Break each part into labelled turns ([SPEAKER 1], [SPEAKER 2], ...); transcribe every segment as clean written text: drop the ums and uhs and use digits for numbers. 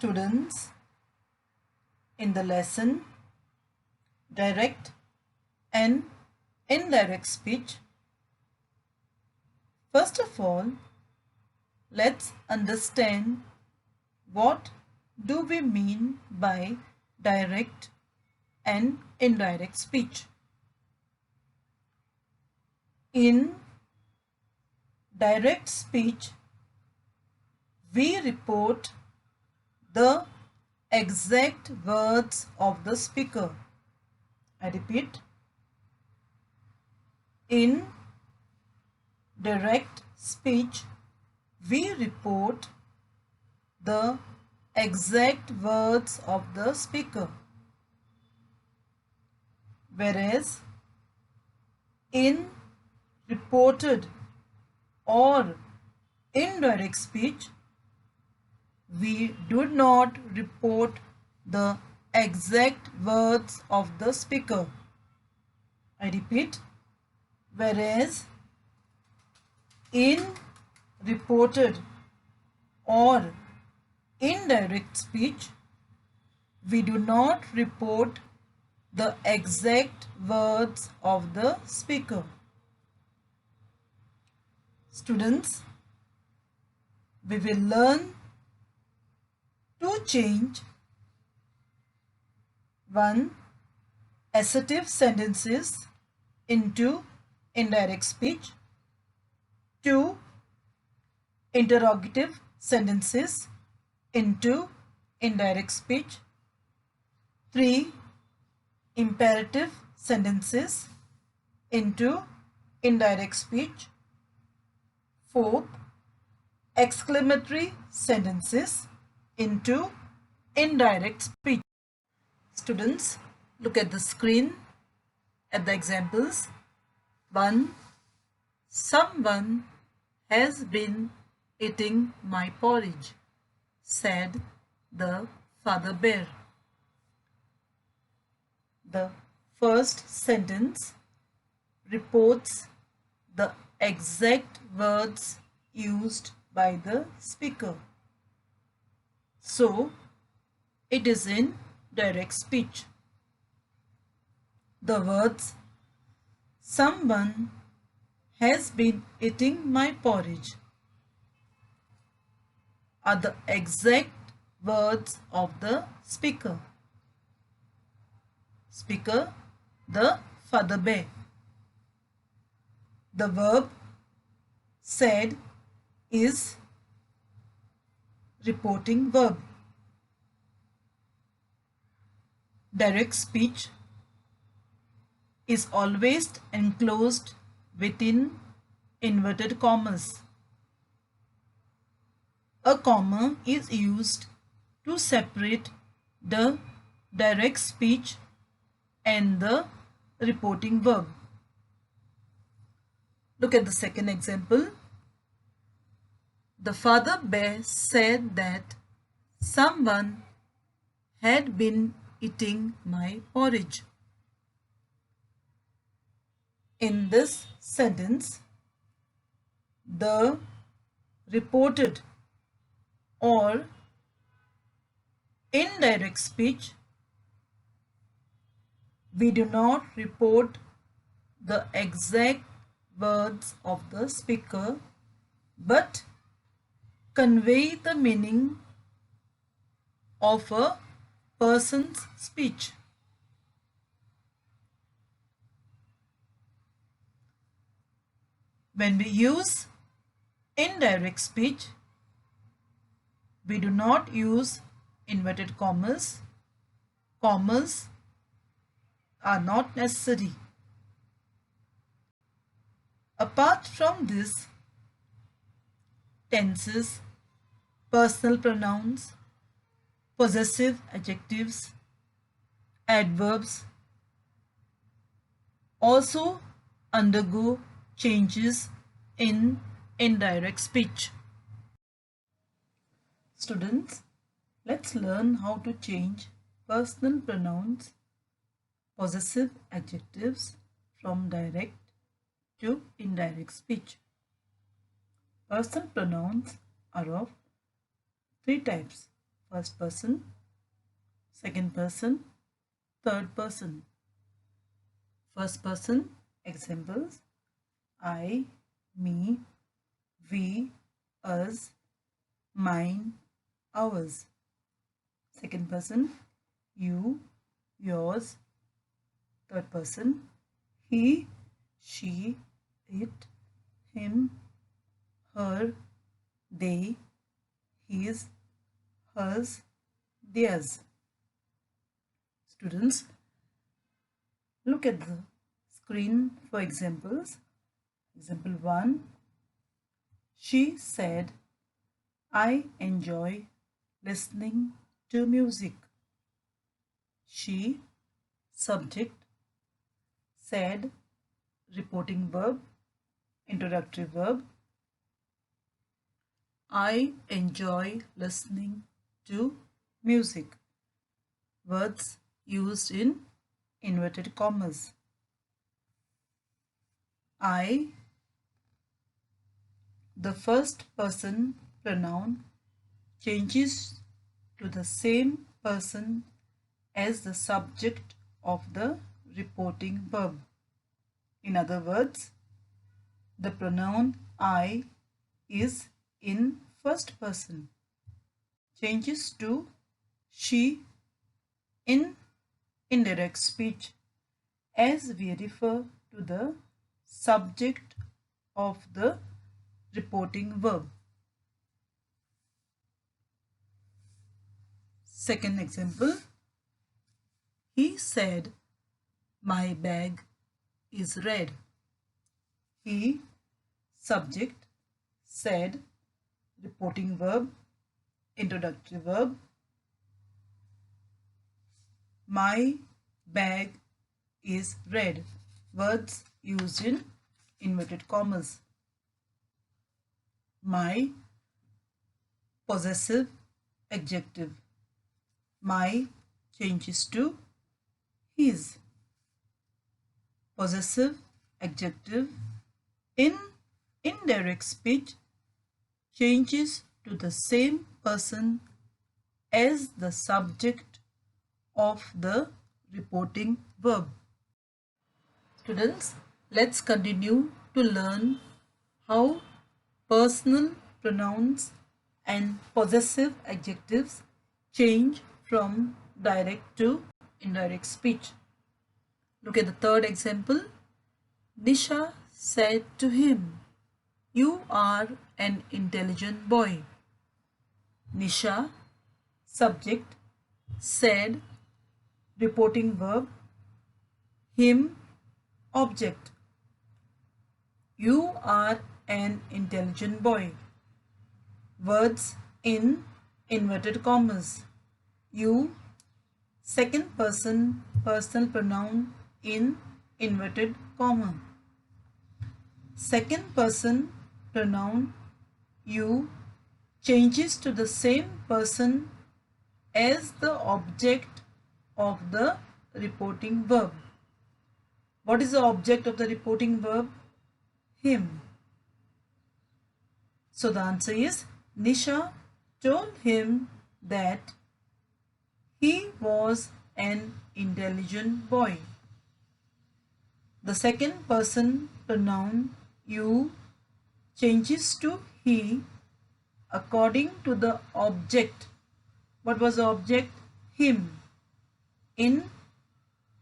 [SPEAKER 1] Students, in the lesson Direct and Indirect Speech, first of all, let's understand what do we mean by direct and indirect speech. In direct speech, we report the exact words of the speaker. I repeat, in direct speech, we report the exact words of the speaker, whereas in reported or indirect speech, we do not report the exact words of the speaker. I repeat, whereas in reported or indirect speech, we do not report the exact words of the speaker. Students, we will learn to change 1. Assertive sentences into indirect speech. 2. Interrogative sentences into indirect speech. 3. Imperative sentences into indirect speech. 4. Exclamatory sentences into indirect speech. Students, look at the screen at the examples. 1. Someone has been eating my porridge, said the father bear. The first sentence reports the exact words used by the speaker. So, it is in direct speech. The words, someone has been eating my porridge, are the exact words of the speaker. Speaker, the father bear. The verb said is reporting verb. Direct speech is always enclosed within inverted commas. A comma is used to separate the direct speech and the reporting verb. Look at the second example. The father bear said that someone had been eating my porridge. In this sentence, the reported or indirect speech, we do not report the exact words of the speaker, but convey the meaning of a person's speech. When we use indirect speech, we do not use inverted commas. Commas are not necessary. Apart from this, tenses, personal pronouns, possessive adjectives, adverbs also undergo changes in indirect speech. Students, let's learn how to change personal pronouns, possessive adjectives from direct to indirect speech. Personal pronouns are of three types. first person, second person, third person. First person examples: I, me, we, us, mine, ours. Second person: you, yours. Third person: he, she, it, him, her, they, his, hers, theirs. Students, look at the screen for examples. Example 1. She said, I enjoy listening to music. She, subject, said, reporting verb, introductory verb. I enjoy listening to music. Words used in inverted commas. I, the first person pronoun, changes to the same person as the subject of the reporting verb. In other words, the pronoun I is in first person, changes to she in indirect speech as we refer to the subject of the reporting verb. Second example, he said, my bag is red. He, subject, said, reporting verb, introductory verb. My bag is red. Words used in inverted commas. My, possessive adjective. My changes to his. Possessive adjective in indirect speech changes to the same person as the subject of the reporting verb. Students, let's continue to learn how personal pronouns and possessive adjectives change from direct to indirect speech. Look at the third example. Nisha said to him, you are an intelligent boy. Nisha, subject, said, reporting verb, him, object. You are an intelligent boy. Words in inverted commas. You, second person personal pronoun in inverted comma. Second person pronoun you changes to the same person as the object of the reporting verb. What is the object of the reporting verb? Him. So the answer is Nisha told him that he was an intelligent boy. The second person pronoun you changes to he according to the object. What was the object? Him in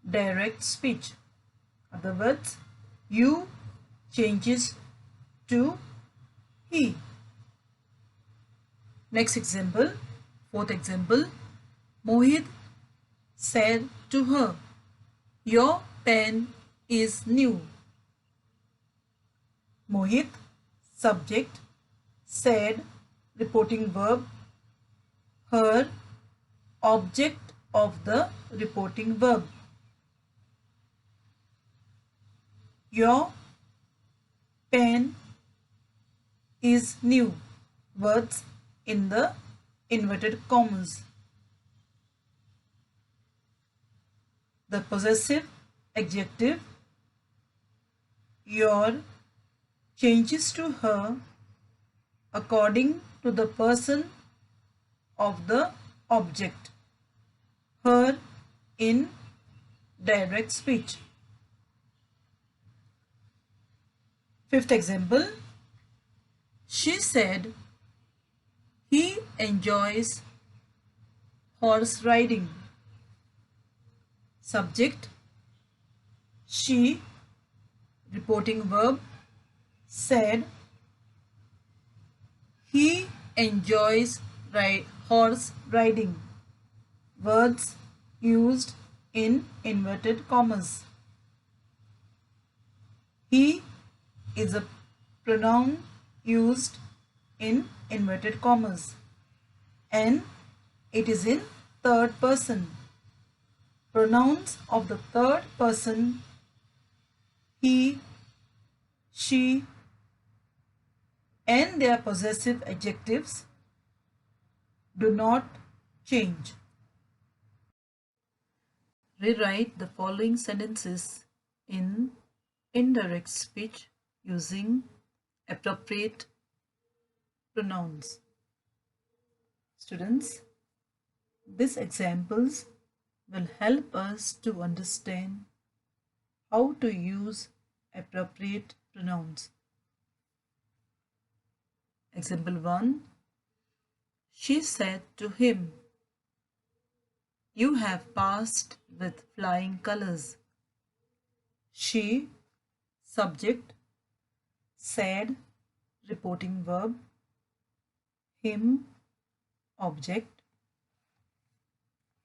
[SPEAKER 1] direct speech. In other words, you changes to he. Next example, fourth example, Mohit said to her, your pen is new. Mohit, subject, said, reporting verb, her, object of the reporting verb. Your pen is new. Words in the inverted commas. The possessive adjective your changes to her according to the person of the object. Her in direct speech. Fifth example. She said he enjoys horse riding. Subject she, reporting verb, said he enjoys horse riding. Words used in inverted commas. He is a pronoun used in inverted commas and it is in third person. Pronouns of the third person he, she and their possessive adjectives do not change. Rewrite the following sentences in indirect speech using appropriate pronouns. Students, these examples will help us to understand how to use appropriate pronouns. Example 1. She said to him, "You have passed with flying colors." She, subject, said, reporting verb, him, object.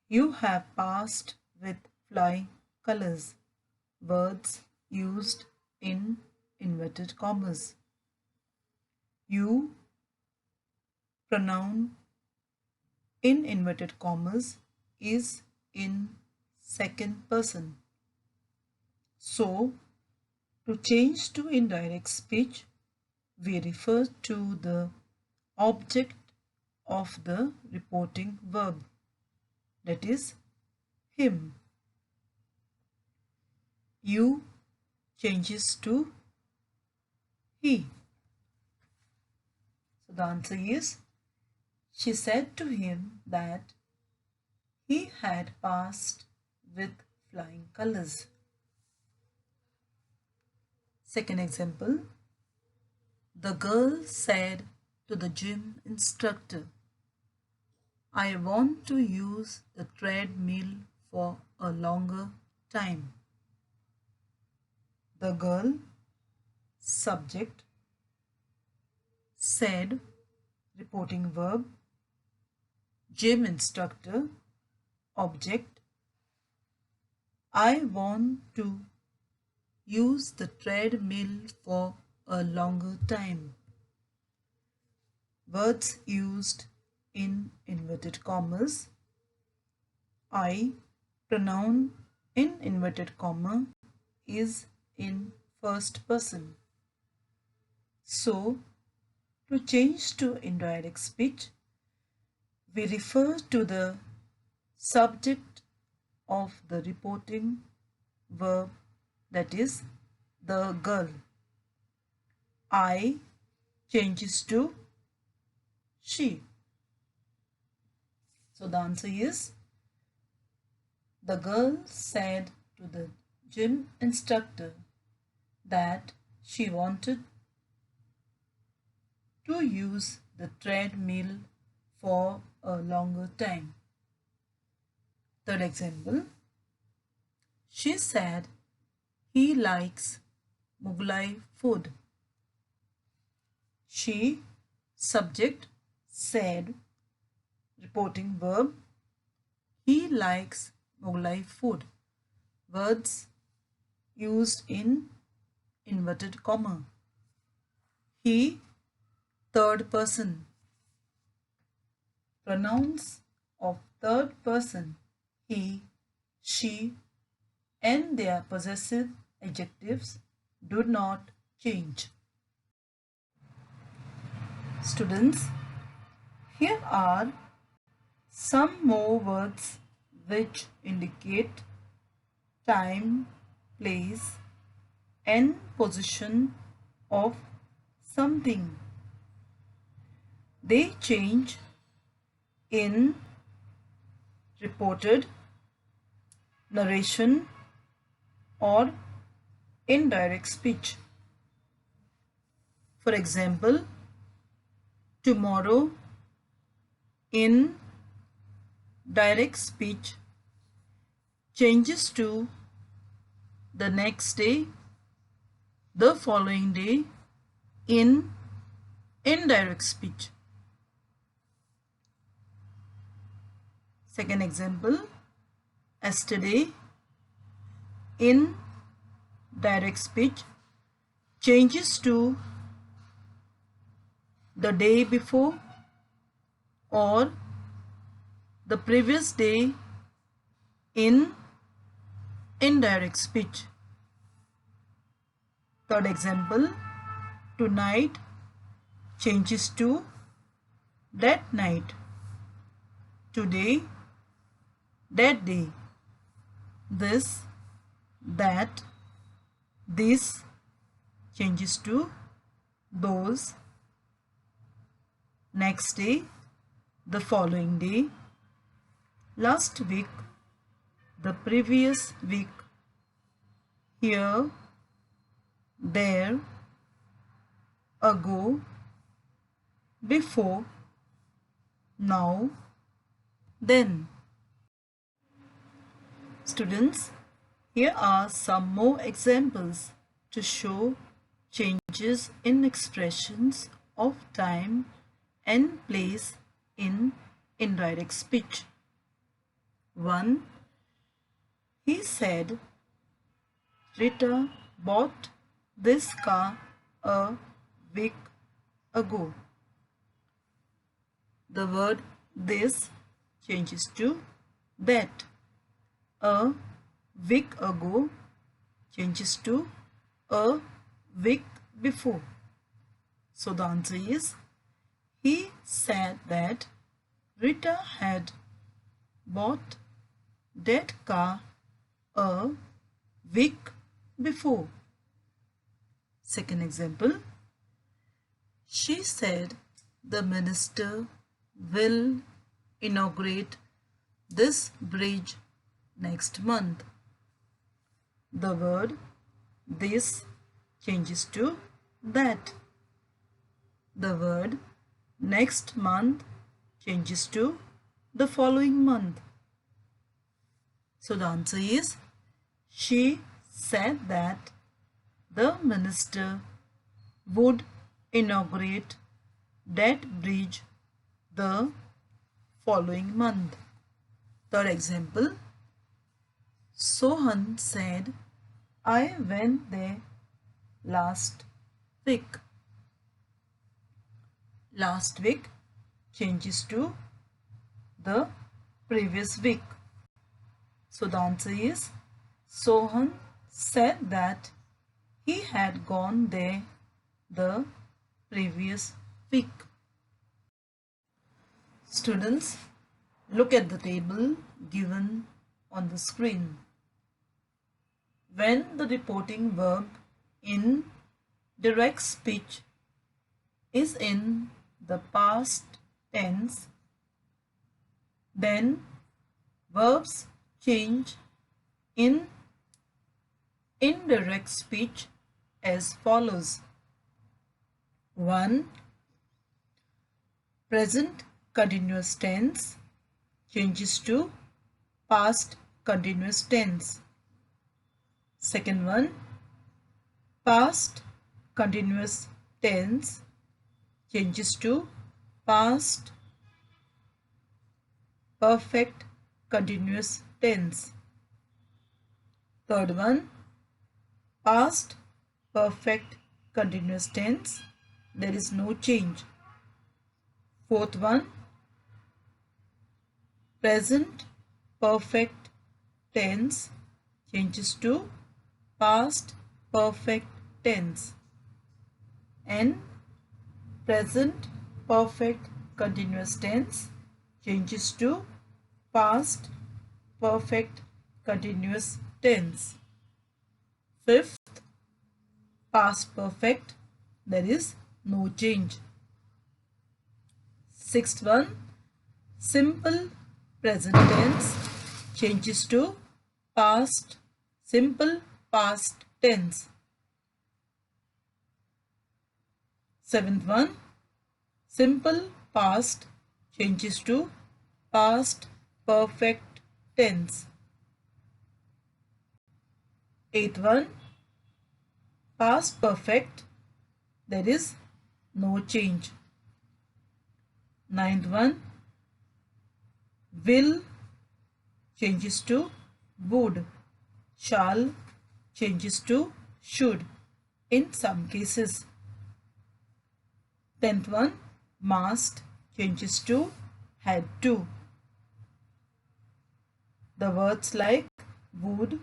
[SPEAKER 1] You have passed with flying colors. Words used in inverted commas. You, pronoun in inverted commas, is in second person. So, to change to indirect speech, we refer to the object of the reporting verb, that is, him. You changes to he. So the answer is, she said to him that he had passed with flying colors. Second example. The girl said to the gym instructor, "I want to use the treadmill for a longer time." The girl, subject, said, reporting verb, gym instructor, object, I want to use the treadmill for a longer time. Words used in inverted commas. I, pronoun in inverted comma, is in first person. So, to change to indirect speech, we refer to the subject of the reporting verb, that is, the girl. I changes to she. So the answer is, the girl said to the gym instructor that she wanted to use the treadmill for a longer time. Third example. She said he likes Mughlai food. She, subject, said, reporting verb, he likes Mughlai food. Words used in inverted comma. He, third person. Pronouns of third person, he, she, and their possessive adjectives do not change. Students, here are some more words which indicate time, place, and position of something. They change in reported, narration, or indirect speech. For example, tomorrow in direct speech changes to the next day, the following day in indirect speech. Second example, yesterday in direct speech changes to the day before or the previous day in indirect speech. Third example, tonight changes to that night, today, that day, this, that, this changes to those, next day, the following day, last week, the previous week, here, there, ago, before, now, then. Students, here are some more examples to show changes in expressions of time and place in indirect speech. 1. He said, Rita bought this car a week ago. The word this changes to that. A week ago changes to a week before. So the answer is, he said that Rita had bought that car a week before. Second example, she said the minister will inaugurate this bridge next month. The word this changes to that. The word next month changes to the following month. So the answer is, she said that the minister would inaugurate that bridge the following month. Third example, Sohan said, I went there last week. Last week changes to the previous week. So the answer is, Sohan said that he had gone there the previous week. Students, look at the table given on the screen. When the reporting verb in direct speech is in the past tense, then verbs change in indirect speech as follows. 1. Present continuous tense changes to past continuous tense. Second one, past continuous tense changes to past perfect continuous tense. Third one, past perfect continuous tense, there is no change. Fourth one, present perfect tense changes to past perfect tense, and present perfect continuous tense changes to past perfect continuous tense. Fifth, past perfect, there is no change. Sixth one, simple present tense changes to past simple past tense. Seventh one, simple past changes to past perfect tense. Eighth one, past perfect, there is no change. Ninth one, will changes to would, shall changes to should in some cases. 10th one, must changes to had to. The words like would,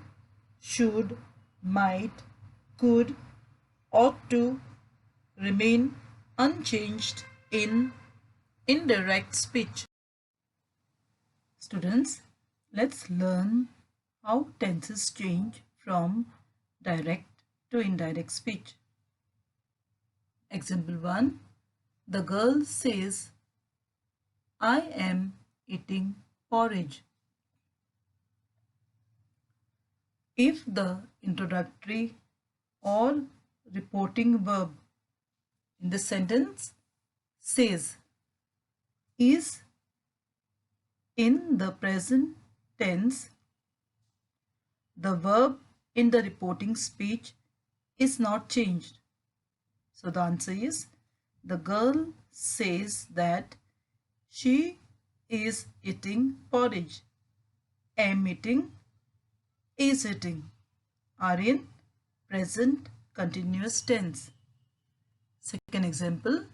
[SPEAKER 1] should, might, could, ought to remain unchanged in indirect speech. Students, let's learn how tenses change from direct to indirect speech. Example 1. The girl says, I am eating porridge. If the introductory or reporting verb in the sentence says is in the present tense, the verb in the reporting speech is not changed. So the answer is, the girl says that she is eating porridge. Am eating, is eating are in present continuous tense. Second example,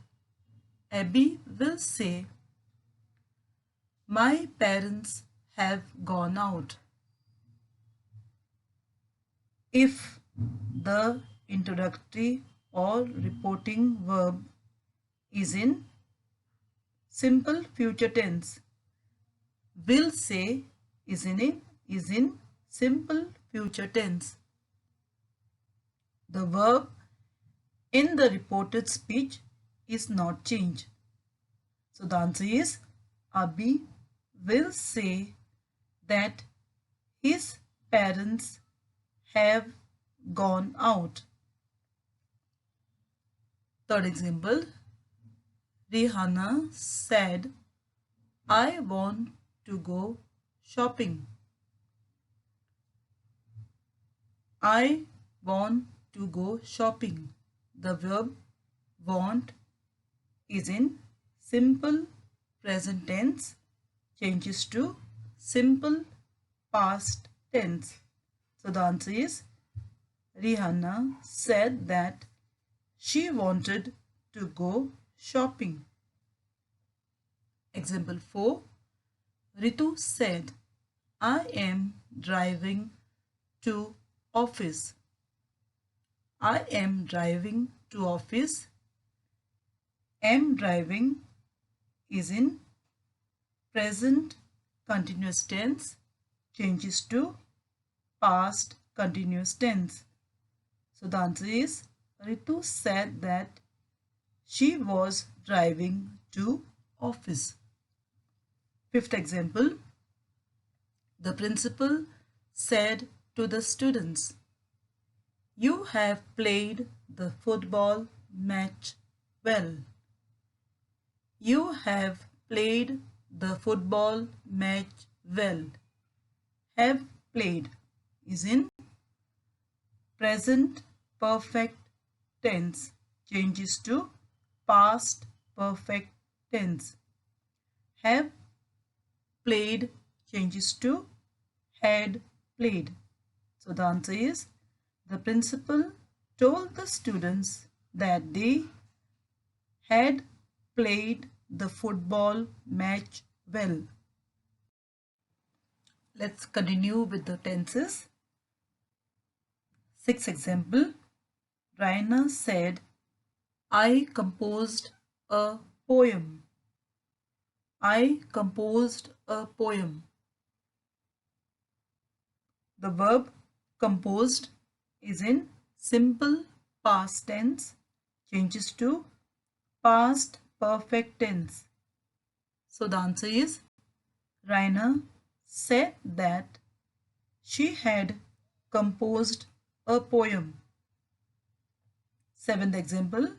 [SPEAKER 1] Abby will say, my parents have gone out. If the introductory or reporting verb is in simple future tense, will say is in simple future tense. The verb in the reported speech is not changed. So the answer is, Abhi will say that his parents have gone out. Third example, Rihanna said, I want to go shopping. I want to go shopping. The verb want is in simple present tense, changes to simple past tense. So the answer is, Rihanna said that she wanted to go shopping. Example 4. Ritu said, I am driving to office. I am driving to office. Am driving is in present continuous tense, changes to past continuous tense. So the answer is, Ritu said that she was driving to office. Fifth example, the principal said to the students, you have played the football match well. You have played the football match well. Have played is in present perfect tense, changes to past perfect tense. Have played changes to had played. So the answer is, the principal told the students that they had played the football match well. Let's continue with the tenses. Sixth example, Raina said, I composed a poem. I composed a poem. The verb composed is in simple past tense, changes to past perfect tense. So the answer is, Raina said that she had composed a poem. Seventh example,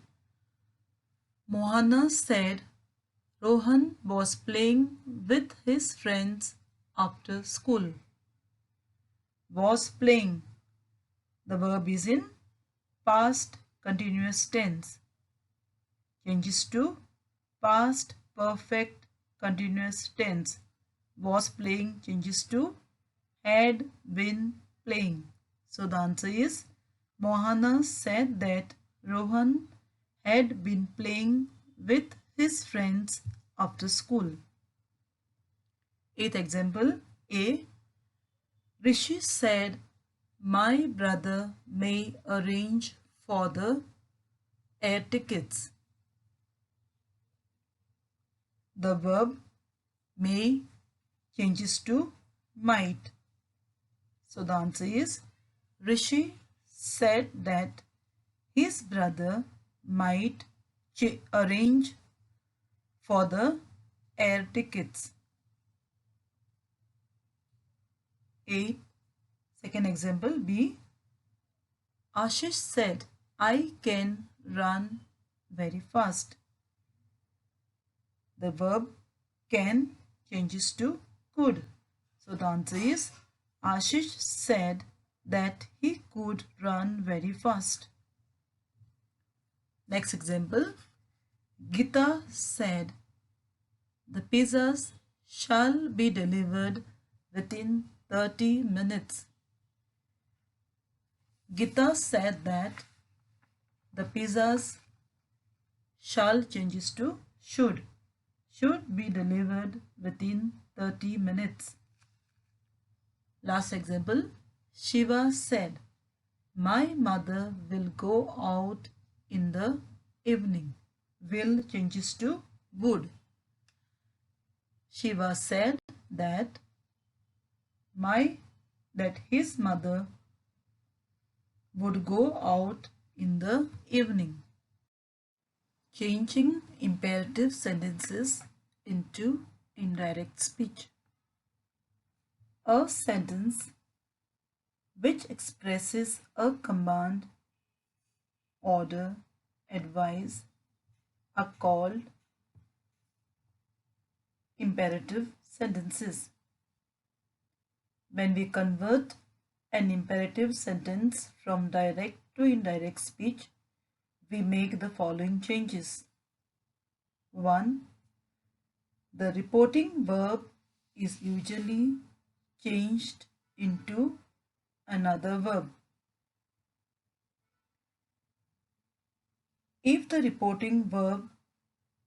[SPEAKER 1] Mohana said Rohan was playing with his friends after school. Was playing. The verb is in past continuous tense. Changes to past perfect continuous tense. Was playing changes to had been playing. So the answer is Mohana said that Rohan had been playing with his friends after school. Eighth example, A. Rishi said, my brother may arrange for the air tickets. The verb may changes to might. So the answer is Rishi said that his brother might arrange for the air tickets. 8. Second example, B. Ashish said, I can run very fast. The verb can changes to could. So the answer is Ashish said that he could run very fast. Next example, Gita said, the pizzas shall be delivered within 30 minutes. Gita said that the pizzas shall changes to should be delivered within 30 minutes. Last example, Shiva said, my mother will go out in the evening. Will changes to would. Shiva said that his mother would go out in the evening. Changing imperative sentences into indirect speech. A sentence which expresses a command, order, advice are called imperative sentences. When we convert an imperative sentence from direct to indirect speech, we make the following changes. 1. The reporting verb is usually changed into another verb. If the reporting verb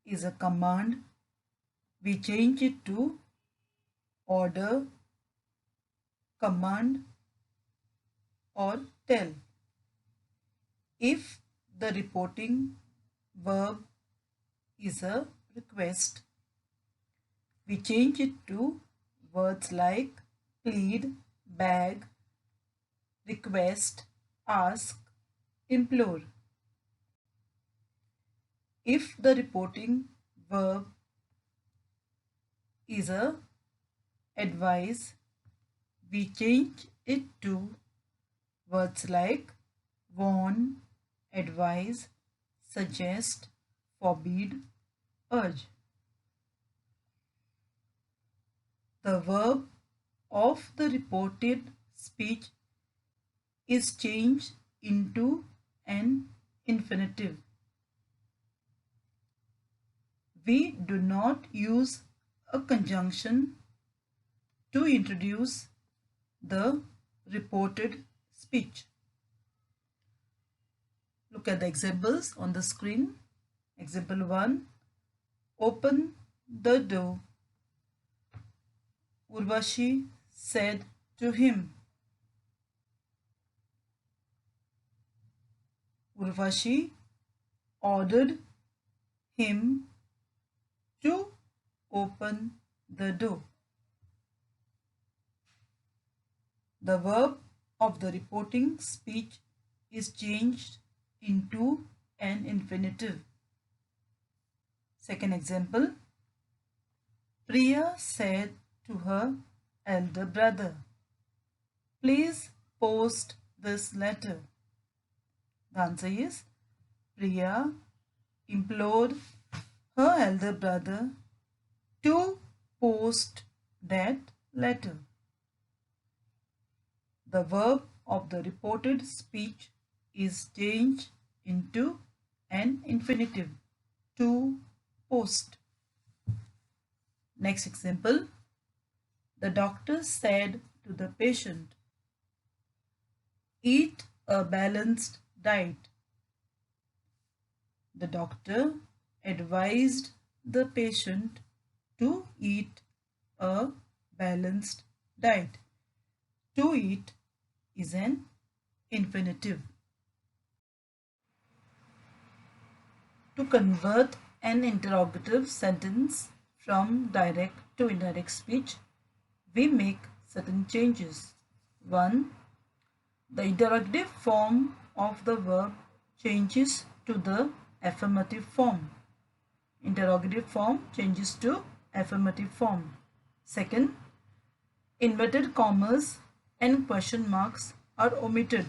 [SPEAKER 1] is a command, we change it to order, command, or tell. If the reporting verb is a request, we change it to words like plead, beg, request, ask, implore. If the reporting verb is a advice, we change it to words like warn, advise, suggest, forbid, urge. The verb of the reported speech is changed into an infinitive. We do not use a conjunction to introduce the reported speech. Look at the examples on the screen. Example 1. Open the door, Urvashi said to him. Urvashi ordered him to open the door. The verb of the reporting speech is changed into an infinitive. Second example, Priya said to her elder brother. Please post this letter. The answer is Priya implored her elder brother to post that letter. The verb of the reported speech is changed into an infinitive, to post. Next example. The doctor said to the patient, eat a balanced diet. The doctor advised the patient to eat a balanced diet. To eat is an infinitive. To convert an interrogative sentence from direct to indirect speech, we make certain changes. 1. The interrogative form of the verb changes to the affirmative form. Interrogative form changes to affirmative form. 2. Inverted commas and question marks are omitted.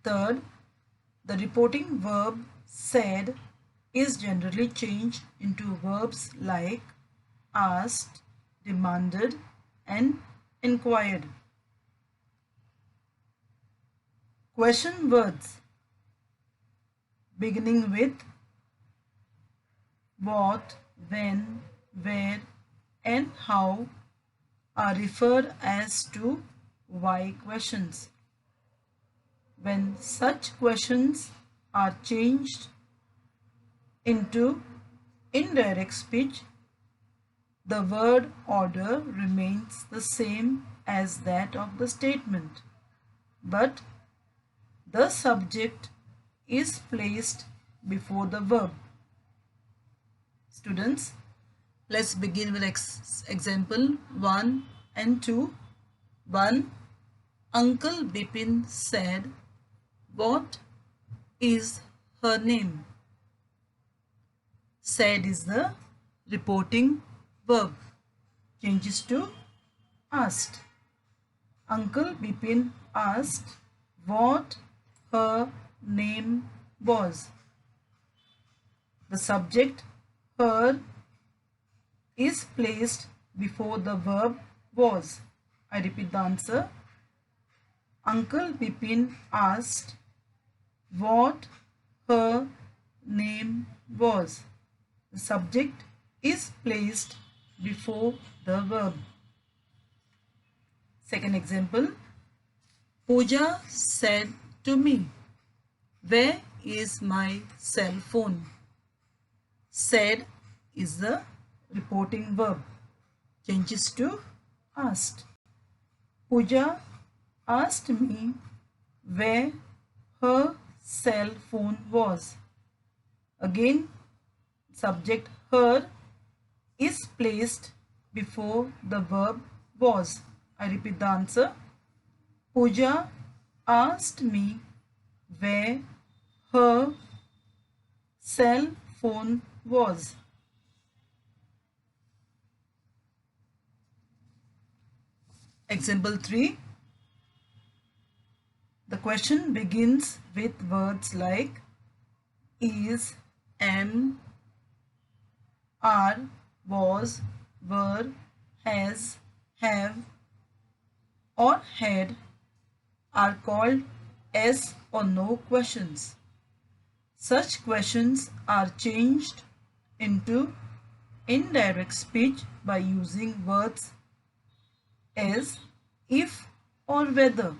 [SPEAKER 1] 3. The reporting verb said is generally changed into verbs like asked, demanded, and inquired. Question words beginning with what, when, where, and how are referred as to why questions. When such questions are changed into indirect speech, the word order remains the same as that of the statement, but the subject is placed before the verb. Students, let's begin with example 1 and 2. 1. Uncle Bipin said, what is her name? Said is the reporting verb. Changes to asked. Uncle Bipin asked what her name was. The subject her is placed before the verb was. I repeat the answer. Uncle Bipin asked what her name was. The subject is placed before the verb. Second example. Pooja said to me, where is my cell phone? Said is the reporting verb. Changes to asked. Pooja asked me where her cell phone was. Again, subject her is placed before the verb was. I repeat the answer. Pooja asked me where her cell phone was. Example 3. The question begins with words like is, am, are, was, were, has, have, or had are called yes or no questions. Such questions are changed into indirect speech by using words as, if, or whether.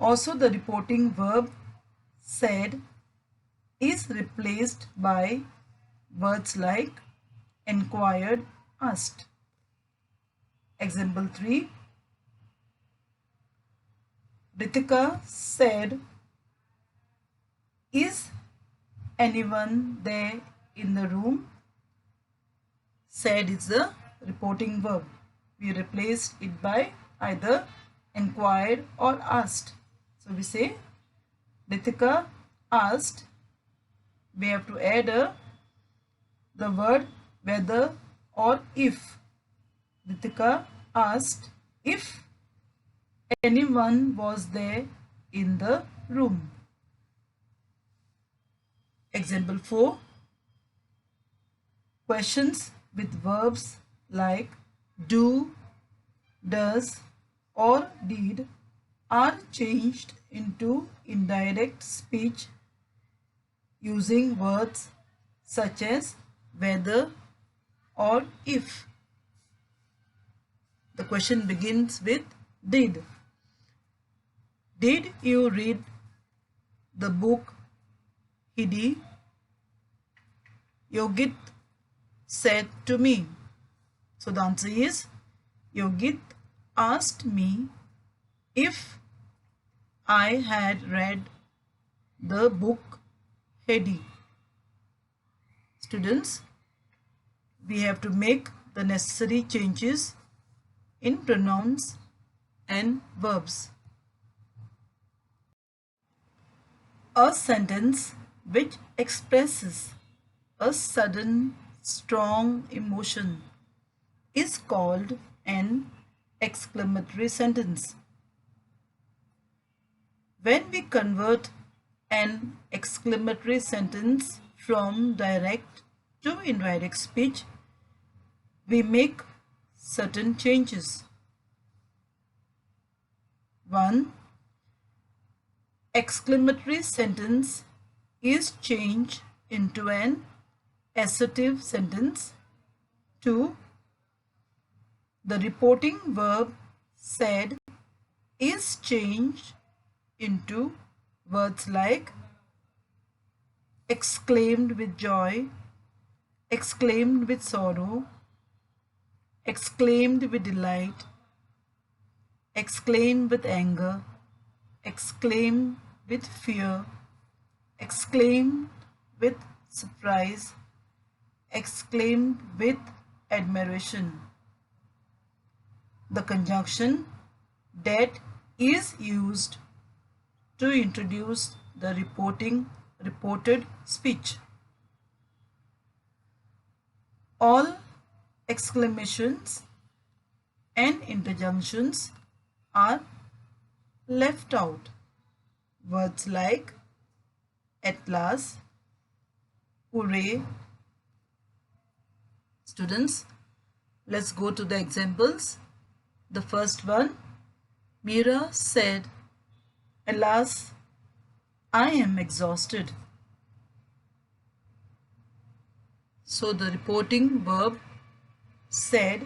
[SPEAKER 1] Also, the reporting verb said is replaced by words like inquired, asked. Example 3. Ritika said, is anyone there in the room? Said is the reporting verb. We replaced it by either inquired or asked. So we say Ritika asked. We have to add a the word whether or if. Ritika asked if anyone was there in the room. Example 4. Questions with verbs like do, does or did are changed into indirect speech using words such as whether or if. The question begins with did. Did you read the book Hidi? Yogit said to me. So the answer is Yogit asked me if I had read the book Hedi. Students, we have to make the necessary changes in pronouns and verbs. A sentence which expresses a sudden strong emotion is called an exclamatory sentence. When we convert an exclamatory sentence from direct to indirect speech, we make certain changes. 1. Exclamatory sentence is changed into an assertive sentence. 2. The reporting verb said is changed into words like exclaimed with joy, exclaimed with sorrow, exclaimed with delight, exclaimed with anger, exclaimed with fear, exclaimed with surprise, exclaimed with admiration. The conjunction that is used to introduce the reported speech. All exclamations and interjunctions are left out. Words like at last, hooray. Students, let's go to the examples. The first one, Mira said, alas, I am exhausted. So the reporting verb said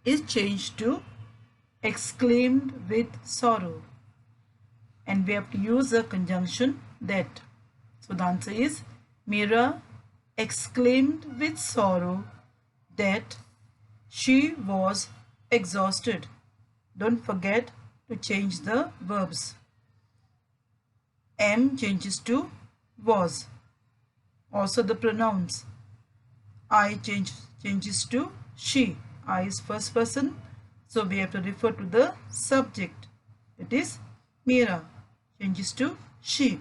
[SPEAKER 1] is changed to exclaimed with sorrow, and we have to use a conjunction that. So the answer is Mira exclaimed with sorrow that she was exhausted. Don't forget to change the verbs. Am changes to was. Also the pronouns. I changes to she. I is first person, so we have to refer to the subject. It is Mira changes to she.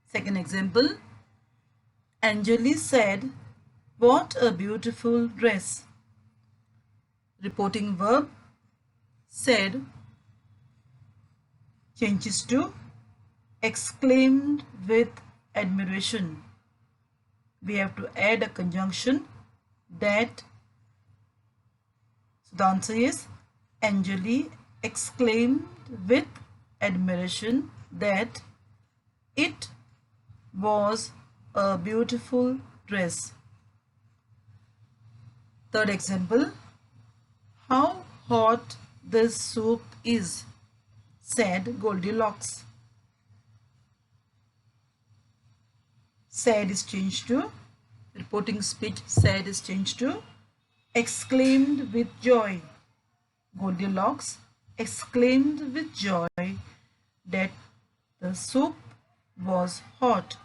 [SPEAKER 1] Second example, Anjali said, what a beautiful dress. Reporting verb said changes to exclaimed with admiration. We have to add a conjunction that. So the answer is Anjali exclaimed with admiration that it was a beautiful dress. Third example, how hot this soup is, said Goldilocks. Said is changed to, reporting speech said is changed to exclaimed with joy. Goldilocks exclaimed with joy that the soup was hot.